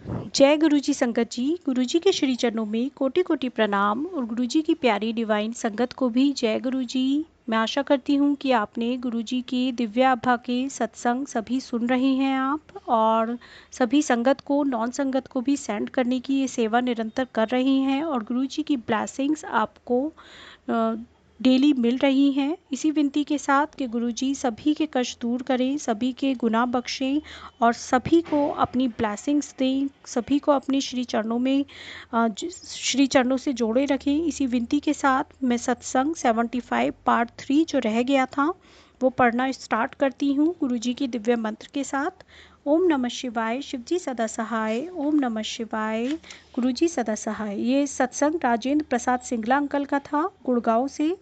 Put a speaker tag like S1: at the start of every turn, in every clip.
S1: जय गुरुजी संगत जी। गुरुजी के श्री चरणों में कोटि कोटि प्रणाम और गुरुजी की प्यारी डिवाइन संगत को भी जय गुरुजी। मैं आशा करती हूँ कि आपने गुरुजी के दिव्य आभा के सत्संग सभी सुन रहे हैं आप, और सभी संगत को नॉन संगत को भी सेंड करने की ये सेवा निरंतर कर रहे हैं, और गुरुजी की ब्लेसिंग्स आपको डेली मिल रही हैं। इसी विनती के साथ कि गुरुजी सभी के कष्ट दूर करें, सभी के गुनाह बख्शें और सभी को अपनी ब्लेसिंग्स दें, सभी को अपने श्री चरणों में श्री चरणों से जोड़े रखें। इसी विनती के साथ मैं सत्संग 75 पार्ट 3 जो रह गया था वो पढ़ना स्टार्ट करती हूँ गुरुजी की दिव्य मंत्र के साथ। ओम नमः शिवाय, शिवजी सदा सहाय। ओम नमः शिवाय, गुरुजी सदा सहाय। ये सत्संग राजेंद्र प्रसाद सिंगला अंकल का था, गुड़गांव से।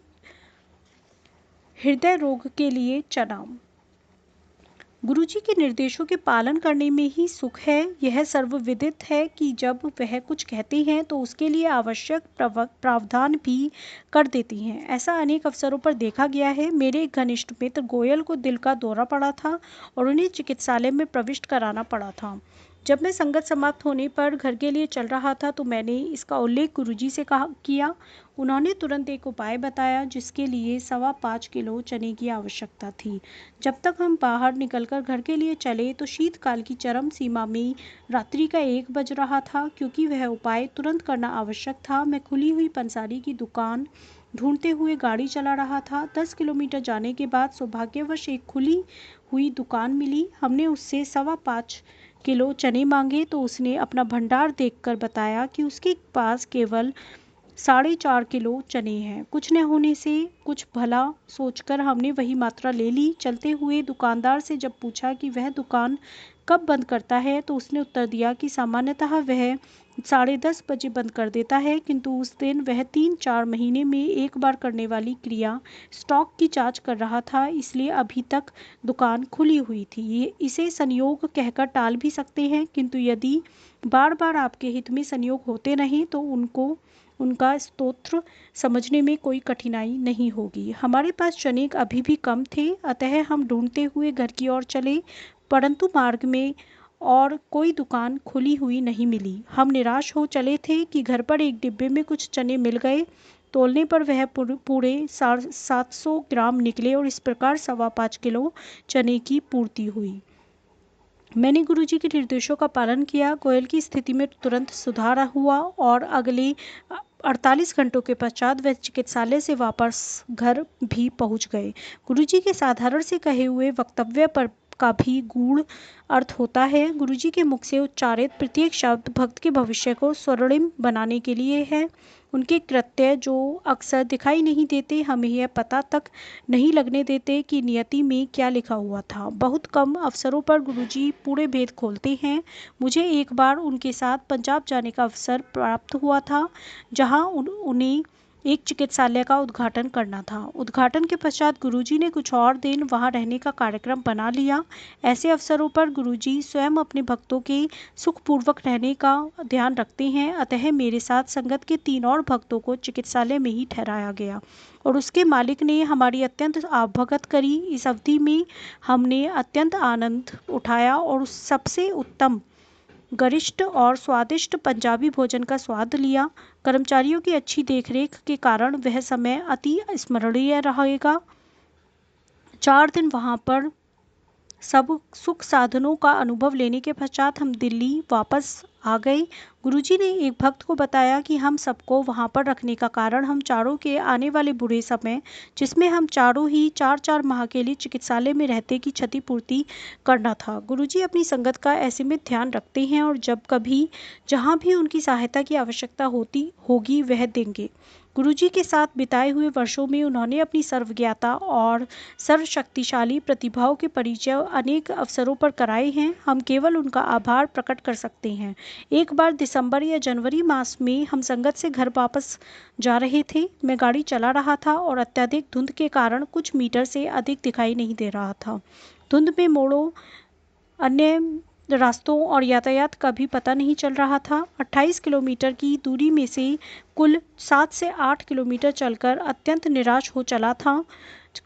S1: हृदय रोग के लिए चना। गुरुजी के निर्देशों के पालन करने में ही सुख है। यह सर्वविदित है कि जब वह कुछ कहते हैं तो उसके लिए आवश्यक प्रावधान भी कर देती हैं। ऐसा अनेक अवसरों पर देखा गया है। मेरे एक घनिष्ठ मित्र गोयल को दिल का दौरा पड़ा था और उन्हें चिकित्सालय में प्रविष्ट कराना पड़ा था। जब मैं संगत समाप्त होने पर घर के लिए चल रहा था तो मैंने इसका उल्लेख गुरुजी से किया। उन्होंने तुरंत एक उपाय बताया जिसके लिए 5.25 किलो चने की आवश्यकता थी। जब तक हम बाहर निकलकर घर के लिए चले तो शीतकाल की चरम सीमा में रात्रि का 1 बज रहा था। क्योंकि वह उपाय तुरंत करना आवश्यक था, मैं खुली हुई पंसारी की दुकान ढूंढते हुए गाड़ी चला रहा था। 10 किलोमीटर जाने के बाद सौभाग्यवश एक खुली हुई दुकान मिली। हमने उससे 5.25 किलो चने मांगे तो उसने अपना भंडार देखकर बताया कि उसके पास केवल 4.5 किलो चने हैं। कुछ न होने से कुछ भला सोचकर हमने वही मात्रा ले ली। चलते हुए दुकानदार से जब पूछा कि वह दुकान कब बंद करता है तो उसने उत्तर दिया कि सामान्यतः वह 10:30 बजे बंद कर देता है, किंतु उस दिन वह 3-4 महीने में एक बार करने वाली क्रिया स्टॉक की जांच कर रहा था, इसलिए अभी तक दुकान खुली हुई थी। इसे संयोग कहकर टाल भी सकते हैं, किंतु यदि बार बार आपके हित में संयोग होते रहें तो उनका स्तोत्र समझने में कोई कठिनाई नहीं होगी। हमारे पास चने अभी भी कम थे, अतः हम ढूंढते हुए घर की ओर चले, परंतु मार्ग में और कोई दुकान खुली हुई नहीं मिली। हम निराश हो चले थे कि घर पर एक डिब्बे में कुछ चने मिल गए। तोलने पर वह पूरे 700 ग्राम निकले और इस प्रकार 5.25 किलो चने की पूर्ति हुई। मैंने गुरुजी के निर्देशों का पालन किया। गोयल की स्थिति में तुरंत सुधार हुआ और अगले 48 घंटों के पश्चात वह चिकित्सालय से वापस घर भी पहुंच गए। गुरुजी के साधारण से कहे हुए वक्तव्य पर का भी गूढ़ अर्थ होता है। गुरुजी के मुख से उच्चारित प्रत्येक शब्द भक्त के भविष्य को स्वर्णिम बनाने के लिए है। उनके कृत्य जो अक्सर दिखाई नहीं देते हमें यह पता तक नहीं लगने देते कि नियति में क्या लिखा हुआ था। बहुत कम अवसरों पर गुरुजी पूरे भेद खोलते हैं। मुझे एक बार उनके साथ पंजाब जाने का अवसर प्राप्त हुआ था, जहां उन्हें एक चिकित्सालय का उद्घाटन करना था। उद्घाटन के पश्चात गुरुजी ने कुछ और दिन वहां रहने का कार्यक्रम बना लिया। ऐसे अवसरों पर गुरुजी स्वयं अपने भक्तों के सुखपूर्वक रहने का ध्यान रखते हैं, अतः मेरे साथ संगत के 3 और भक्तों को चिकित्सालय में ही ठहराया गया और उसके मालिक ने हमारी अत्यंत अवगत करी। इस अवधि में हमने अत्यंत आनंद उठाया और उस सबसे उत्तम, गरिष्ठ और स्वादिष्ट पंजाबी भोजन का स्वाद लिया। कर्मचारियों की अच्छी देखरेख के कारण वह समय अति स्मरणीय रहेगा। 4 दिन वहां पर सब सुख साधनों का अनुभव लेने के पश्चात हम दिल्ली वापस आ गए। गुरुजी ने एक भक्त को बताया कि हम सबको वहां पर रखने का कारण हम चारों के आने वाले बुरे समय, जिसमें हम चारों ही 4-4 माह के लिए चिकित्सालय में रहते की क्षतिपूर्ति करना था। गुरुजी अपनी संगत का ऐसे में ध्यान रखते हैं और जब कभी जहां भी उनकी सहायता की आवश्यकता होगी वह देंगे। गुरुजी के साथ बिताए हुए वर्षों में उन्होंने अपनी सर्वज्ञता और सर्वशक्तिशाली प्रतिभाओं के परिचय अनेक अवसरों पर कराए हैं। हम केवल उनका आभार प्रकट कर सकते हैं। एक बार दिसंबर या जनवरी मास में हम संगत से घर वापस जा रहे थे। मैं गाड़ी चला रहा था और अत्यधिक धुंध के कारण कुछ मीटर से अधिक दिखाई नहीं दे रहा था। धुंध में मोड़ों, अन्य रास्तों और यातायात का भी पता नहीं चल रहा था। 28 किलोमीटर की दूरी में से कुल 7 से 8 किलोमीटर चलकर अत्यंत निराश हो चला था।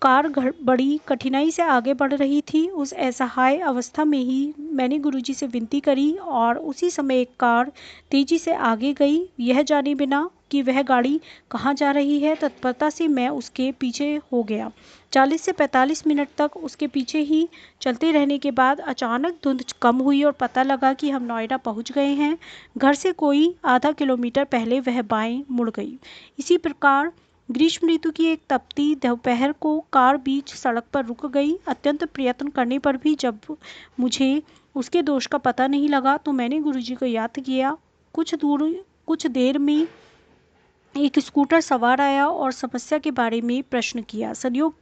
S1: कार बड़ी कठिनाई से आगे बढ़ रही थी। उस असहाय अवस्था में ही मैंने गुरुजी से विनती करी और उसी समय एक कार तेजी से आगे गई। यह जाने बिना कि वह गाड़ी कहाँ जा रही है, तत्परता से मैं उसके पीछे हो गया। 40 से 45 मिनट तक उसके पीछे ही चलते रहने के बाद अचानक धुंध कम हुई और पता लगा कि हम नोएडा पहुंच गए हैं। घर से कोई आधा किलोमीटर पहले वह बाएं मुड़ गई। इसी प्रकार ग्रीष्म ऋतु की एक तपती दोपहर को कार बीच सड़क पर रुक गई। अत्यंत प्रयत्न करने पर भी जब मुझे उसके दोष का पता नहीं लगा तो मैंने गुरुजी को याद किया। कुछ देर में एक स्कूटर सवार आया और समस्या के बारे में प्रश्न किया। संयोग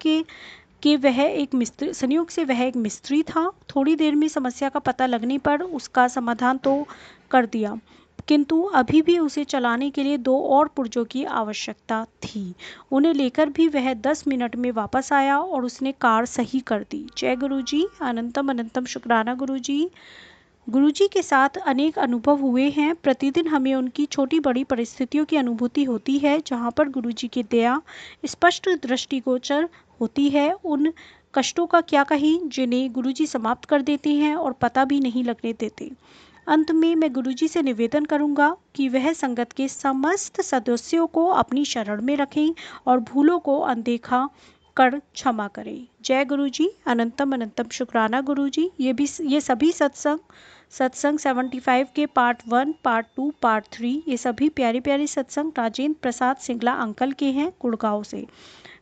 S1: से वह एक मिस्त्री था। थोड़ी देर में समस्या का पता लगने पर उसका समाधान तो कर दिया, किंतु अभी भी उसे चलाने के लिए 2 और पुर्जों की आवश्यकता थी। उन्हें लेकर भी वह 10 मिनट में वापस आया और उसने कार सही कर दी। जय गुरुजी, अनंतम अनंतम शुक्राना गुरुजी। गुरुजी के साथ अनेक अनुभव हुए हैं। प्रतिदिन हमें उनकी छोटी बड़ी परिस्थितियों की अनुभूति होती है जहाँ पर गुरुजी की दया स्पष्ट दृष्टिगोचर होती है। उन कष्टों का क्या कहीं जिन्हें गुरुजी समाप्त कर देते हैं और पता भी नहीं लगने देते। अंत में मैं गुरुजी से निवेदन करूंगा कि वह संगत के समस्त सदस्यों को अपनी शरण में रखें और भूलों को अनदेखा कर क्षमा करें। जय गुरुजी, अनंतम अनंतम शुक्राना गुरुजी। ये सभी सत्संग 75 के पार्ट 1, पार्ट 2, पार्ट 3 ये सभी प्यारे प्यारे सत्संग राजेंद्र प्रसाद सिंगला अंकल के हैं, गुड़गांव से।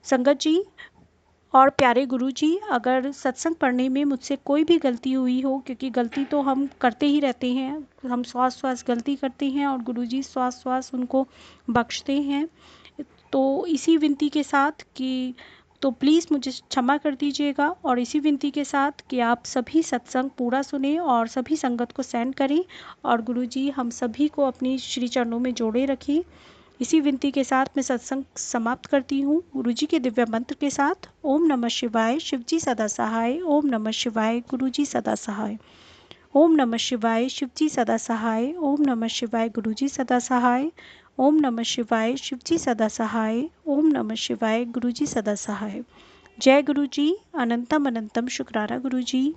S1: संगत जी और प्यारे गुरुजी, अगर सत्संग पढ़ने में मुझसे कोई भी गलती हुई हो, क्योंकि गलती तो हम करते ही रहते हैं, हम श्वास गलती करते हैं और गुरुजी श्वास उनको बख्शते हैं, तो इसी विनती के साथ कि तो प्लीज़ मुझे क्षमा कर दीजिएगा और इसी विनती के साथ कि आप सभी सत्संग पूरा सुने और सभी संगत को सेंड करें और गुरुजी हम सभी को अपनी श्री चरणों में जोड़े रखें। इसी विनती के साथ मैं सत्संग समाप्त करती हूँ गुरुजी के दिव्य मंत्र के साथ। ओम नमः शिवाय, शिवजी सदा सहाय। ओम नमः शिवाय, गुरुजी सदा सहाय। ओम नमः शिवाय, शिवजी सदा सहाय। ओम नमः शिवाय, गुरुजी सदा सहाय। ओम नमः शिवाय, शिवजी सदा सहाय। ओम नमः शिवाय, गुरुजी सदा सहाय। जय गुरुजी, अनंतम अनंतम शुक्राना गुरुजी।